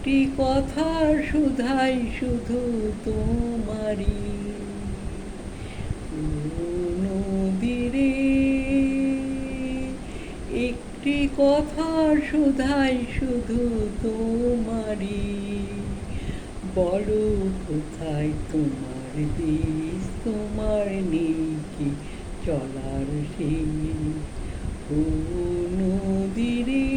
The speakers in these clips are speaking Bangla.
একটি কথা শুধাই শুধু তোমারি নদীরে, একটি কথা শুধাই শুধু তোমারি, বলো কোথায় তোমার দেশ, তোমার নেই কি চলার শেষ। ও নদীরে,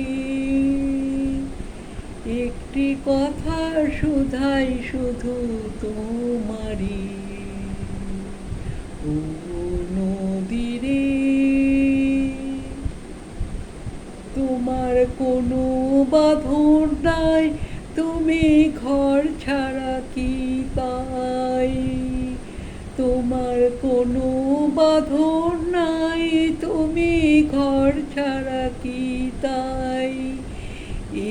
একটি কথা শুধাই শুধু তোমারি, ও নদীরে, তোমার কোনো বাঁধন নাই, তুমি ঘর ছাড়া কি তাই, তোমার কোনো বাঁধন নাই, তুমি ঘর ছাড়া কি তাই,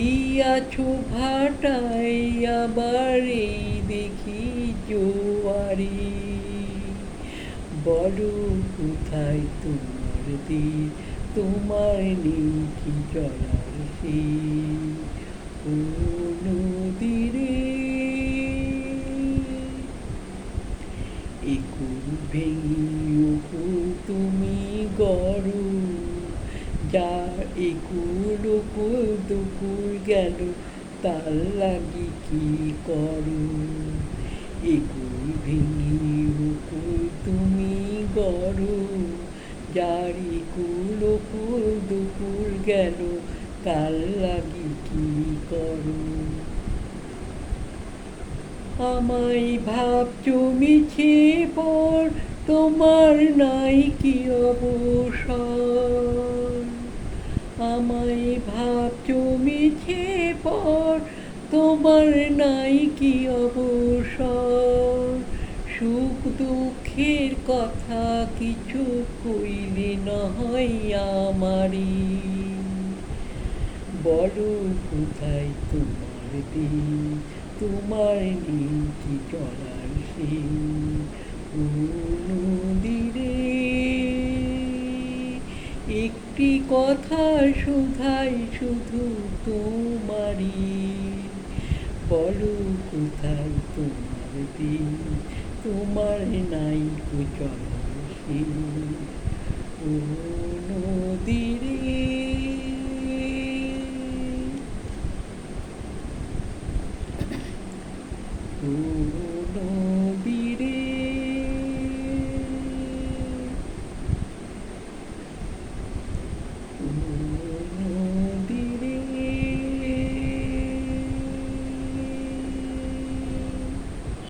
এই আছো ভাটাই আবার এই দেখি জোয়ারি, বলো কোথায় তোমার দেশ, তোমার নেই কি চলার শেষ। ও নদীরে, একুল ভেঙে উকুল তুমি গড়ো, যা একুল উকুল দুকুল গেল তার লাগি কি করো, একুল ভেঙে উকুল তুমি গড়ো, যার একুল উকুল দুকুল গেল তার লাগি কি করো। আমায় ভাবছো মিছে পর, তোমার নাই কি অবসর, আমায় ভাবছো মিছে পর, তোমার নাই কি অবসর, সুখ দুঃখের কথা কিছু কইলে নহয় আমারি, বলো কোথায় তোমার দেশ, তোমার নেই কি চলার শেষ। ও নদীরে, একটি কথা শুধাই শুধু তোমারি, বলো কোথায় তোমার দেশ, তোমার নাই কি চলার শেষ। ও নদীরে।